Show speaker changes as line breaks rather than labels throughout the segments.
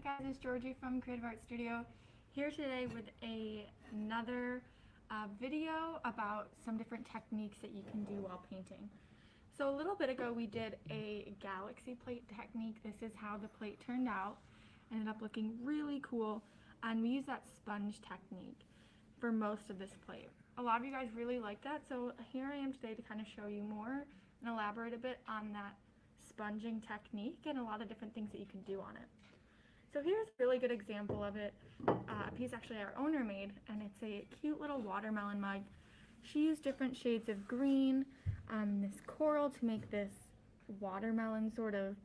guys, it's Georgie from Creative Art Studio here today with another video about some different techniques that you can do while painting. So a little bit ago we did a galaxy plate technique. This is how the plate turned out. Ended up looking really cool, and we used that sponge technique for most of this plate. A lot of you guys really like that, so here I am today to kind of show you more and elaborate a bit on that sponging technique and a lot of different things that you can do on it. So here's a really good example of it, a piece actually our owner made, and it's a cute little watermelon mug. She used different shades of green, this coral to make this watermelon sort of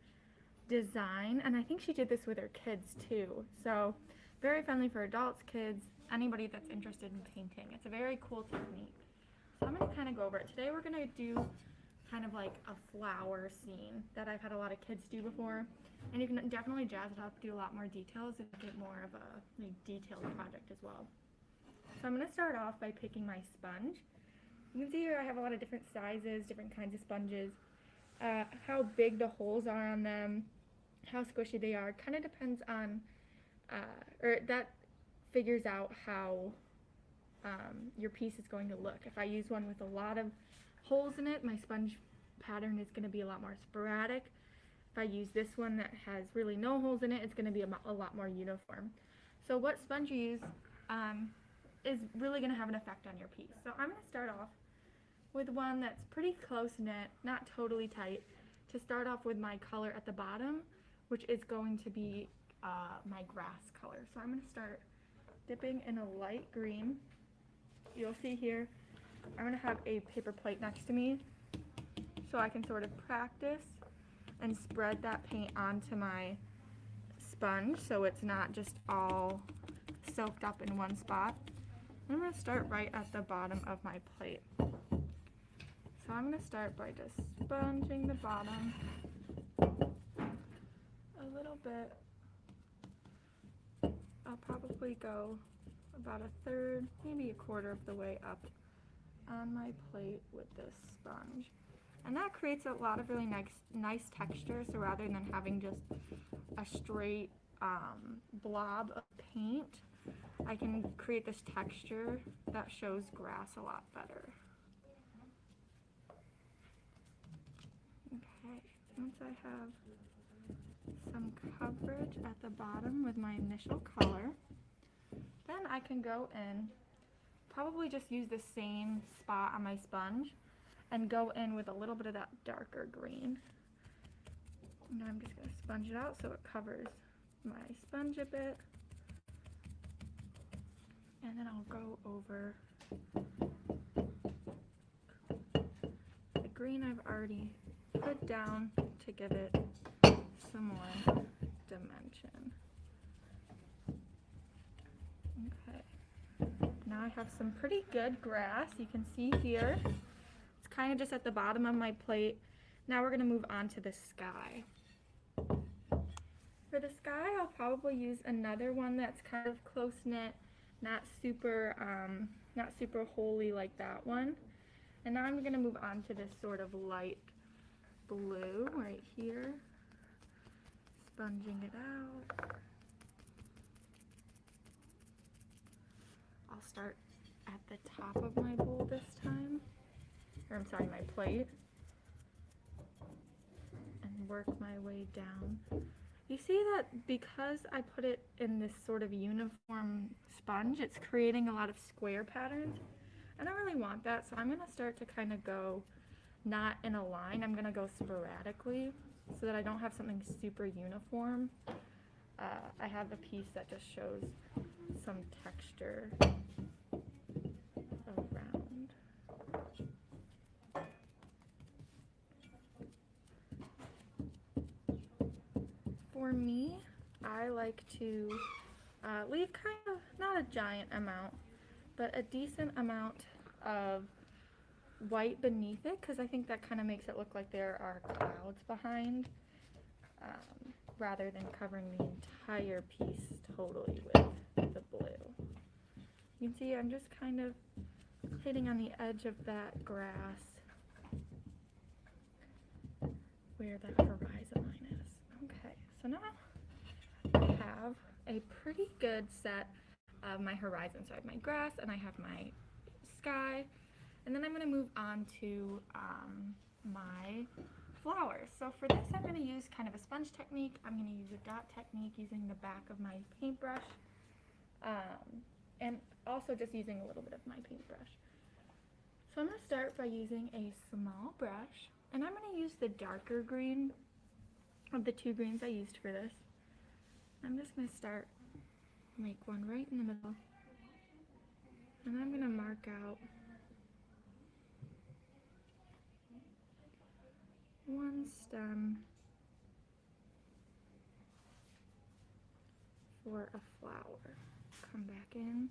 design, and I think she did this with her kids too. So very friendly for adults, kids, anybody that's interested in painting. It's a very cool technique. So I'm going to kind of go over it. Today we're going to do kind of like a flower scene that I've had a lot of kids do before, and you can definitely jazz it up, do a lot more details, and get more of a detailed project as well. So I'm going to start off by picking my sponge. You can see here I have a lot of different sizes, different kinds of sponges, how big the holes are on them, how squishy they are. Kind of depends on, or that figures out how your piece is going to look. If I use one with a lot of holes in it, my sponge pattern is going to be a lot more sporadic. If I use this one that has really no holes in it, it's going to be a lot more uniform. So what sponge you use is really going to have an effect on your piece. So I'm going to start off with one that's pretty close knit, not totally tight, to start off with my color at the bottom, which is going to be my grass color. So I'm going to start dipping in a light green. You'll see here I'm going to have a paper plate next to me so I can sort of practice and spread that paint onto my sponge so it's not just all soaked up in one spot. I'm going to start right at the bottom of my plate. So I'm going to start by just sponging the bottom a little bit. I'll probably go about a third, maybe a quarter of the way up on my plate with this sponge, and that creates a lot of really nice texture. So rather than having just a straight blob of paint, I can create this texture that shows grass a lot better. Okay, once I have some coverage at the bottom with my initial color, then I can go in, probably just use the same spot on my sponge and go in with a little bit of that darker green. And I'm just going to sponge it out so it covers my sponge a bit. And then I'll go over the green I've already put down to give it some more dimension. Okay, now I have some pretty good grass. You can see here, it's kind of just at the bottom of my plate. Now we're going to move on to the sky. For the sky, I'll probably use another one that's kind of close knit, not super holy like that one. And now I'm going to move on to this sort of light blue right here, sponging it out. I'll start at the top of my bowl this time, or I'm sorry, my plate, and work my way down. You see that because I put it in this sort of uniform sponge, it's creating a lot of square patterns. I don't really want that, so I'm going to start to kind of go not in a line. I'm going to go sporadically so that I don't have something super uniform. I have a piece that just shows some texture around. For me, I like to leave kind of, not a giant amount, but a decent amount of white beneath it, because I think that kind of makes it look like there are clouds behind, rather than covering the entire piece totally with the blue. You can see I'm just kind of hitting on the edge of that grass where that horizon line is. Okay, so now I have have a pretty good set of my horizon. So I have my grass and I have my sky. And then I'm going to move on to my flowers. So for this I'm going to use kind of a sponge technique. I'm going to use a dot technique using the back of my paintbrush. And also just using a little bit of my paintbrush. So I'm going to start by using a small brush, and I'm going to use the darker green of the two greens I used for this. I'm just going to start, make one right in the middle, and I'm going to mark out one stem for a flower. Come back in.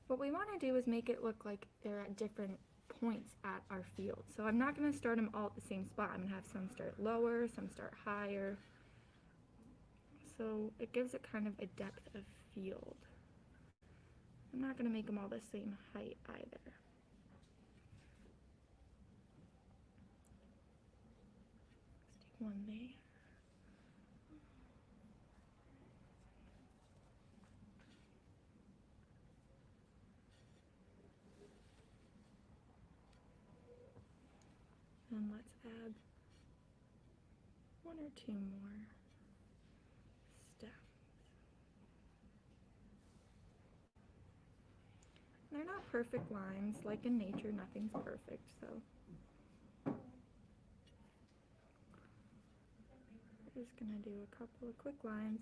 What we want to do is make it look like they're at different points at our field. So I'm not going to start them all at the same spot. I'm going to have some start lower, some start higher. So it gives it kind of a depth of field. I'm not going to make them all the same height either. Let's do one there. And let's add one or two more stems. They're not perfect lines. Like in nature, nothing's perfect, so I'm just gonna do a couple of quick lines.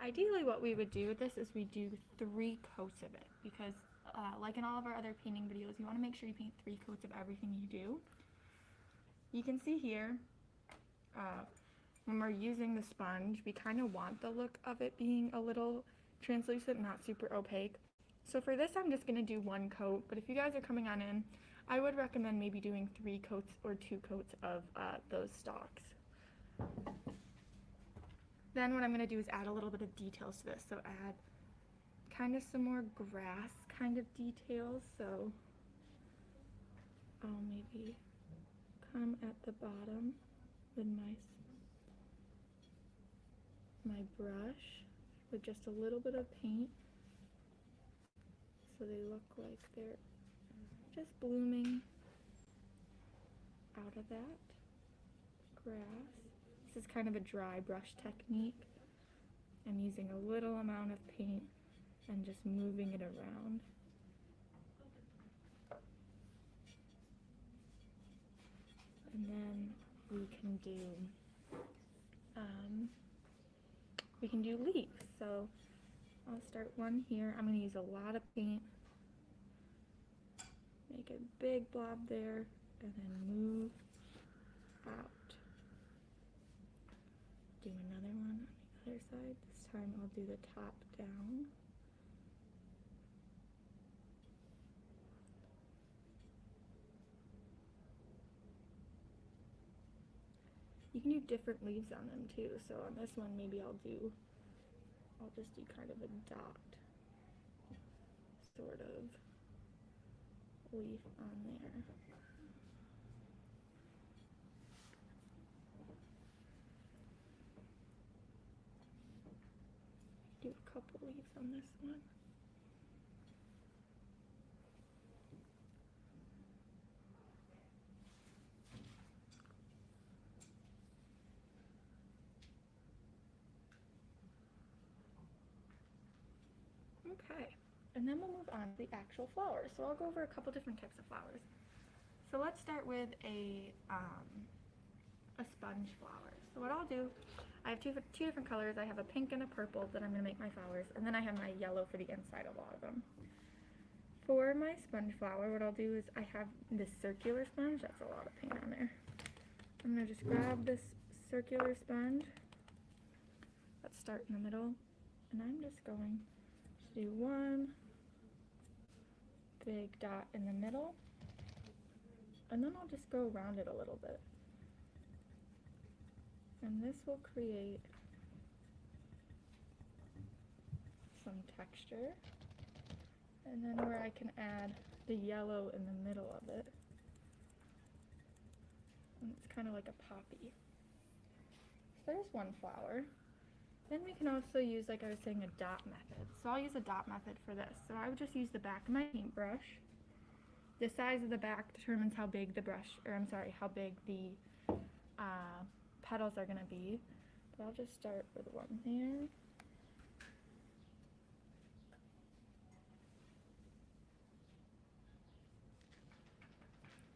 Ideally, what we would do with this is we do 3 coats of it, because like in all of our other painting videos, you want to make sure you paint 3 coats of everything you do. You can see here, when we're using the sponge, we kind of want the look of it being a little translucent, not super opaque. So for this, I'm just going to do 1 coat, but if you guys are coming on in, I would recommend maybe doing 3 coats or 2 coats of those stalks. Then what I'm going to do is add a little bit of details to this. So add kind of some more grass kind of details. So I'll maybe come at the bottom with my brush with just a little bit of paint, so they look like they're just blooming out of that grass. This is kind of a dry brush technique. I'm using a little amount of paint and just moving it around. And then we can do leaves. So I'll start one here. I'm going to use a lot of paint, make a big blob there, and then move out. Do another one on the other side. This time I'll do the top down. You can do different leaves on them too. So on this one, maybe I'll just do kind of a dot sort of leaf on there. Do a couple leaves on this one. Okay, and then we'll move on to the actual flowers. So I'll go over a couple different types of flowers. So let's start with a sponge flower. So what I'll do, I have two different colors. I have a pink and a purple that I'm going to make my flowers, and then I have my yellow for the inside of all of them. For my sponge flower, what I'll do is I have this circular sponge. That's a lot of paint on there. I'm going to just grab this circular sponge. Let's start in the middle, and I'm just going to do one big dot in the middle, and then I'll just go around it a little bit. And this will create some texture. And then where I can add the yellow in the middle of it. And it's kind of like a poppy. So there's one flower. Then we can also use, like I was saying, a dot method. So I'll use a dot method for this. So I would just use the back of my paintbrush. The size of the back determines how big the brush, or I'm sorry, how big the petals are going to be. But I'll just start with one here.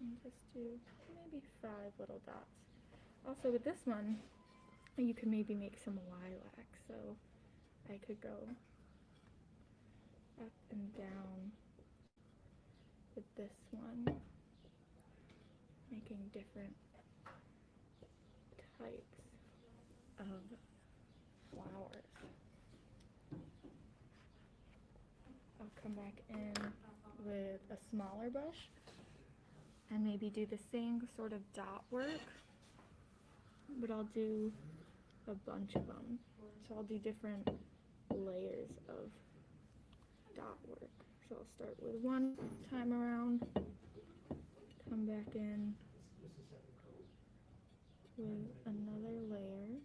And just do maybe 5 little dots. Also with this one, you could maybe make some lilac, so I could go up and down with this one, making different types of flowers. I'll come back in with a smaller brush and maybe do the same sort of dot work, but I'll do a bunch of them. So I'll do different layers of dot work. So I'll start with one time around, come back in with another layer.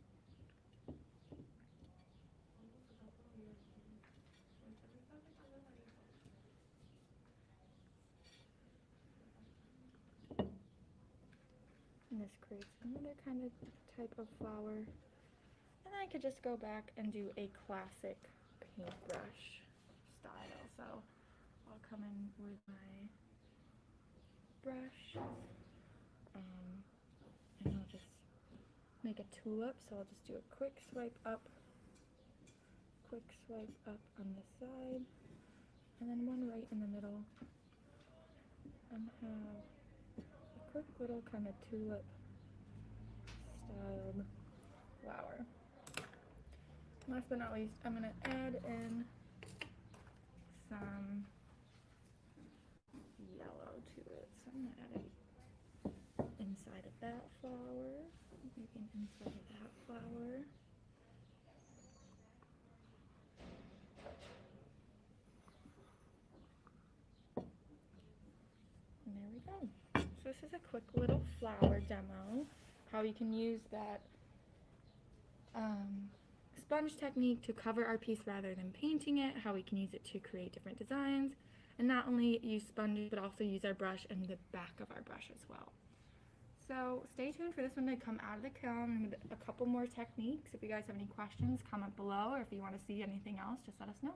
And this creates another kind of type of flower. And I could just go back and do a classic paintbrush style. So I'll come in with my brush and I'll just make a tulip. So I'll just do a quick swipe up on the side, and then one right in the middle, and have a quick little kind of tulip styled flower. Last but not least, I'm going to add in some yellow to it. So I'm going to add it inside of that flower, maybe an inside of that flower. And there we go. So this is a quick little flower demo, how you can use that sponge technique to cover our piece rather than painting it, how we can use it to create different designs, and not only use sponges but also use our brush and the back of our brush as well. So stay tuned for this one to come out of the kiln with a couple more techniques. If you guys have any questions, comment below, or if you want to see anything else, just let us know.